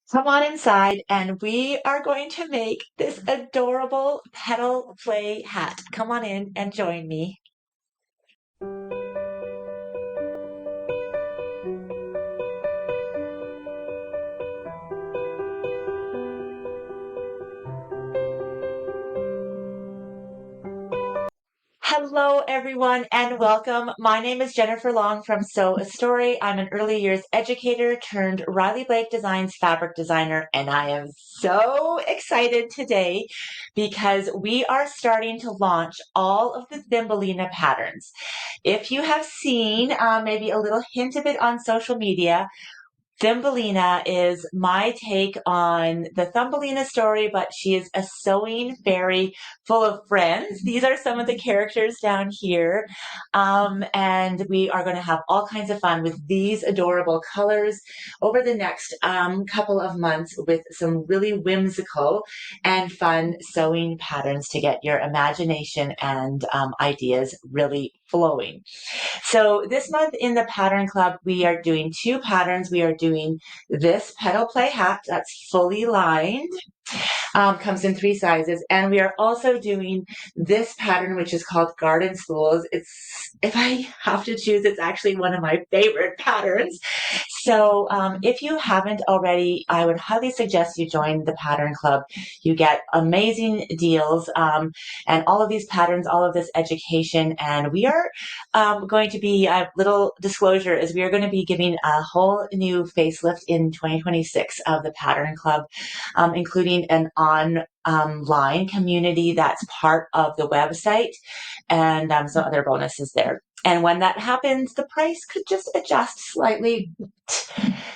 Come on inside and we are going to make this adorable petal play hat. Come on in and join me. Hello, everyone, and welcome. My name is Jennifer Long from Sew a Story. I'm an early years educator turned Riley Blake Designs fabric designer, and I am so excited today because we are starting to launch all of the Thumbelina patterns. If you have seen maybe a little hint of it on social media, Thumbelina is my take on the Thumbelina story, but she is a sewing fairy full of friends. These are some of the characters down here. And we are going to have all kinds of fun with these adorable colors over the next couple of months with some really whimsical and fun sewing patterns to get your imagination and ideas really flowing. So this month in the Pattern Club, we are doing two patterns. We are doing this Petal Play Hat that's fully lined, comes in three sizes. And we are also doing this pattern, which is called Garden Spools. If I have to choose, it's actually one of my favorite patterns. So if you haven't already, I would highly suggest you join the Pattern Club. You get amazing deals and all of these patterns, all of this education. And we are going to be, a little disclosure is we are going to be giving a whole new facelift in 2026 of the Pattern Club, including an online community that's part of the website and some other bonuses there. And when that happens, the price could just adjust slightly.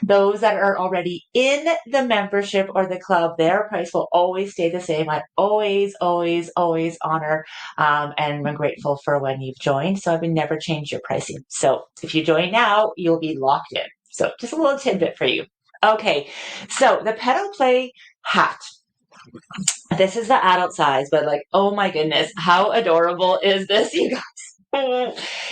Those that are already in the membership or the club, their price will always stay the same. I always honor and I'm grateful for when you've joined. So I would never change your pricing. So if you join now, you'll be locked in. So just a little tidbit for you. Okay, so the Petal Play Hat. This is the adult size, but like, oh my goodness, how adorable is this, you guys?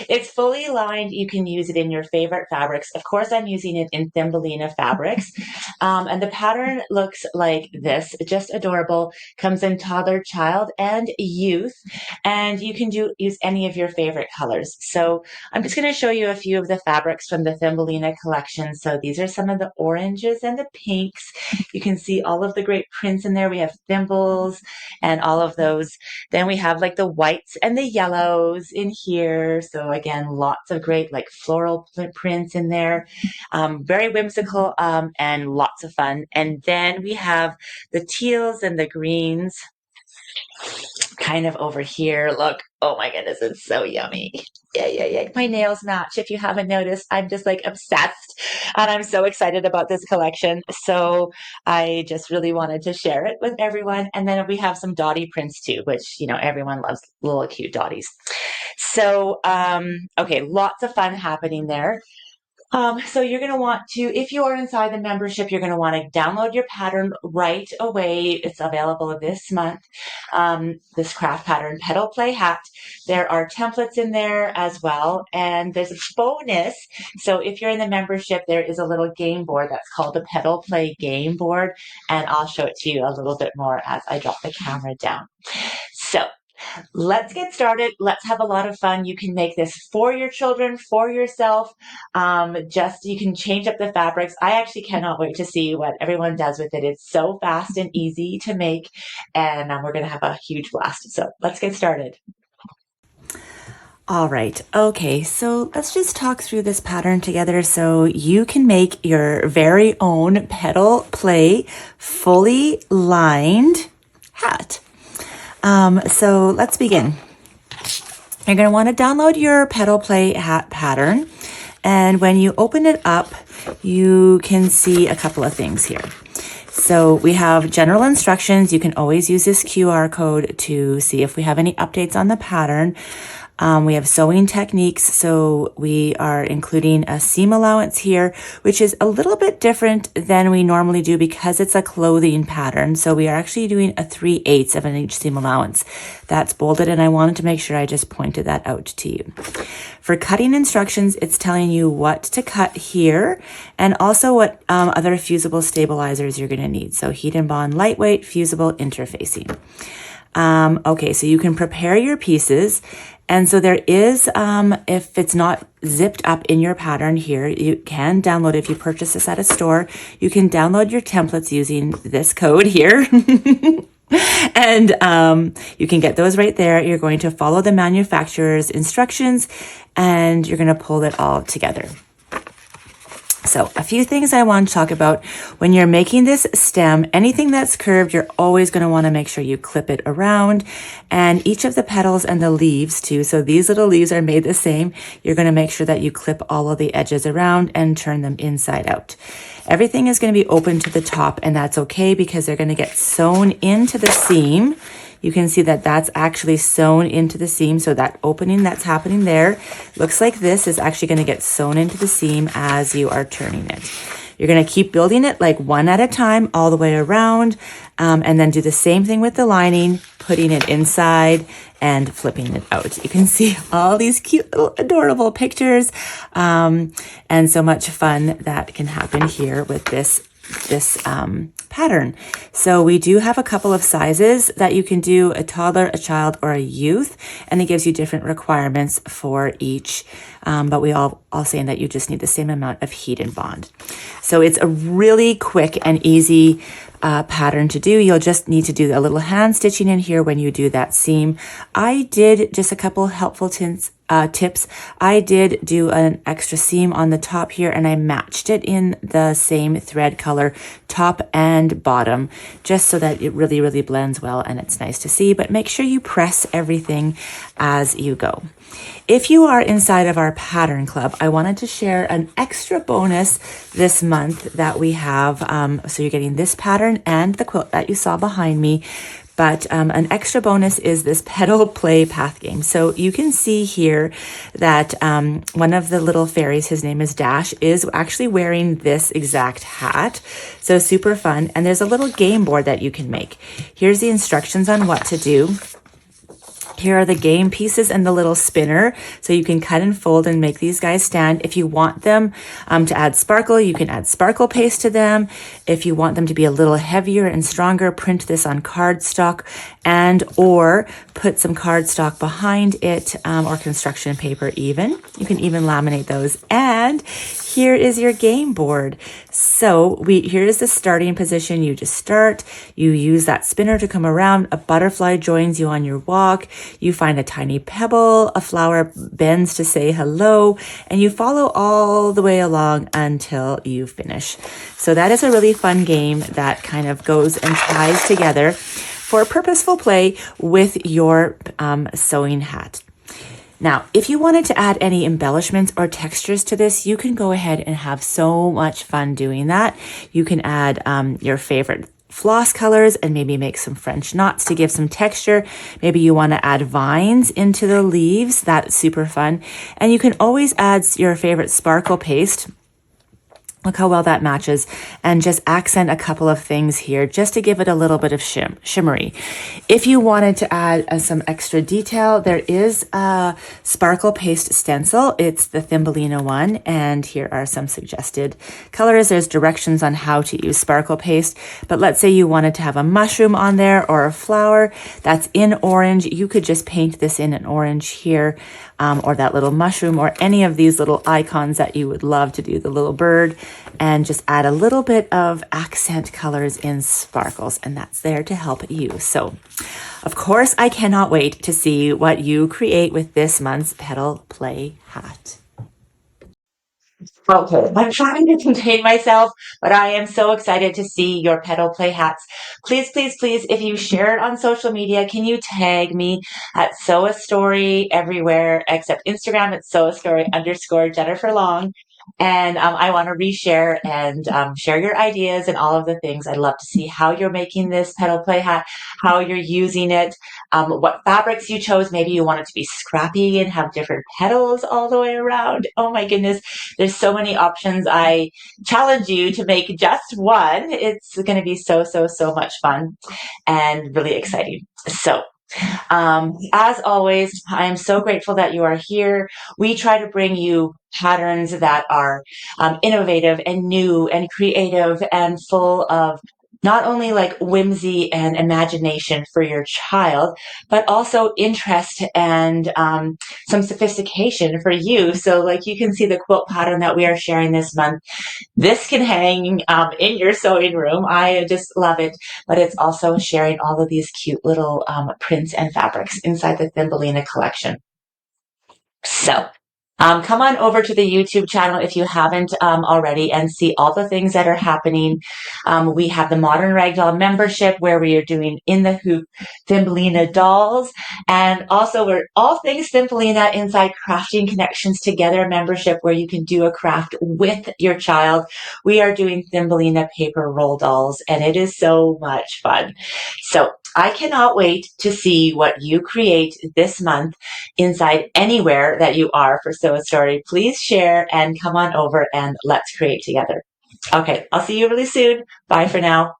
It's fully lined. You can use it in your favorite fabrics. Of course, I'm using it in Thumbelina fabrics. And the pattern looks like this, just adorable. Comes in toddler, child, and youth. And you can use any of your favorite colors. So I'm just going to show you a few of the fabrics from the Thumbelina collection. So these are some of the oranges and the pinks. You can see all of the great prints in there. We have thimbles and all of those. Then we have like the whites and the yellows in here. So again, lots of great like floral prints in there. Very whimsical and lots of fun. And then we have the teals and the greens kind of over here. Look, oh my goodness, it's so yummy. Yeah. My nails match. If you haven't noticed, I'm just like obsessed and I'm so excited about this collection. So I just really wanted to share it with everyone. And then we have some dotty prints too, which, you know, everyone loves little cute dotties. So, okay, lots of fun happening there. So you're going to want to, if you are inside the membership, you're going to want to download your pattern right away. It's available this month. This craft pattern, Petal Play Hat. There are templates in there as well. And there's a bonus. So if you're in the membership, there is a little game board that's called the Petal Play Game Board. And I'll show it to you a little bit more as I drop the camera down. So let's get started. Let's have a lot of fun. You can make this for your children, for yourself. You can change up the fabrics. I actually cannot wait to see what everyone does with it. It's so fast and easy to make, and we're going to have a huge blast. So let's get started. All right. Okay. So let's just talk through this pattern together so you can make your very own Petal Play fully lined hat. So let's begin. You're going to want to download your Petal Play Hat pattern. And when you open it up, you can see a couple of things here. So we have general instructions. You can always use this QR code to see if we have any updates on the pattern. We have sewing techniques, so we are including a seam allowance here, which is a little bit different than we normally do because it's a clothing pattern. So we are actually doing a 3/8 of an inch seam allowance. That's bolded, and I wanted to make sure I just pointed that out to you. For cutting instructions, it's telling you what to cut here and also what other fusible stabilizers you're going to need. So heat and bond, lightweight, fusible, interfacing. Okay, so you can prepare your pieces. And so there is, if it's not zipped up in your pattern here, you can download, if you purchase this at a store, you can download your templates using this code here. And you can get those right there. You're going to follow the manufacturer's instructions and you're going to pull it all together. So a few things I want to talk about. When you're making this stem, anything that's curved, you're always going to want to make sure you clip it around, and each of the petals and the leaves too. So these little leaves are made the same. You're going to make sure that you clip all of the edges around and turn them inside out. Everything is going to be open to the top, and that's okay because they're going to get sewn into the seam. You can see that that's actually sewn into the seam. So that opening that's happening there looks like this is actually going to get sewn into the seam as you are turning it. You're going to keep building it like one at a time all the way around, and then do the same thing with the lining, putting it inside and flipping it out. You can see all these cute little adorable pictures, and so much fun that can happen here with this pattern. So we do have a couple of sizes that you can do: a toddler, a child, or a youth, and it gives you different requirements for each. But we all saying that you just need the same amount of heat and bond. So it's a really quick and easy pattern to do. You'll just need to do a little hand stitching in here when you do that seam. I did just a couple helpful tips. I did do an extra seam on the top here, and I matched it in the same thread color, top and bottom, just so that it really, really blends well and it's nice to see. But make sure you press everything as you go. If you are inside of our pattern club, I wanted to share an extra bonus this month that we have. So you're getting this pattern and the quilt that you saw behind me. But an extra bonus is this Petal Play Path game. So you can see here that one of the little fairies, his name is Dash, is actually wearing this exact hat. So super fun. And there's a little game board that you can make. Here's the instructions on what to do. Here are the game pieces and the little spinner. So you can cut and fold and make these guys stand. If you want them to add sparkle, you can add sparkle paste to them. If you want them to be a little heavier and stronger, print this on cardstock or put some cardstock behind it, or construction paper even. You can even laminate those. And here is your game board. So here is the starting position. You just start, you use that spinner to come around, a butterfly joins you on your walk, you find a tiny pebble, a flower bends to say hello, and you follow all the way along until you finish. So that is a really fun game that kind of goes and ties together for purposeful play with your sewing hat. Now, if you wanted to add any embellishments or textures to this, you can go ahead and have so much fun doing that. You can add your favorite floss colors and maybe make some French knots to give some texture. Maybe you want to add vines into the leaves. That's super fun. And you can always add your favorite sparkle paste. Look how well that matches, and just accent a couple of things here just to give it a little bit of shimmery. If you wanted to add some extra detail, there is a sparkle paste stencil. It's the Thumbelina one, and here are some suggested colors. There's directions on how to use sparkle paste, but let's say you wanted to have a mushroom on there or a flower that's in orange. You could just paint this in an orange here, or that little mushroom, or any of these little icons that you would love to do, the little bird, and just add a little bit of accent colors in sparkles, and that's there to help you. So, of course, I cannot wait to see what you create with this month's Petal Play Hat. Okay, I'm trying to contain myself, but I am so excited to see your Petal Play hats. Please, please, please, if you share it on social media, can you tag me at Sew a Story everywhere except Instagram at Sew a Story _ Jennifer Long. And I want to reshare and share your ideas and all of the things. I'd love to see how you're making this Petal Play Hat, how you're using it, what fabrics you chose. Maybe you want it to be scrappy and have different petals all the way around. Oh my goodness, there's so many options. I challenge you to make just one. It's going to be so, so, so much fun and really exciting. So as always, I am so grateful that you are here. We try to bring you patterns that are innovative and new and creative and full of not only like whimsy and imagination for your child, but also interest and some sophistication for you. So like you can see the quilt pattern that we are sharing this month. This can hang in your sewing room. I just love it. But it's also sharing all of these cute little prints and fabrics inside the Thumbelina collection. So come on over to the YouTube channel if you haven't already and see all the things that are happening. We have the Modern Ragdoll membership where we are doing In the Hoop Thumbelina dolls. And also we're all things Thumbelina inside Crafting Connections Together membership where you can do a craft with your child. We are doing Thumbelina paper roll dolls and it is so much fun. So I cannot wait to see what you create this month inside anywhere that you are for Sew a Story. Please share and come on over and let's create together. Okay, I'll see you really soon. Bye for now.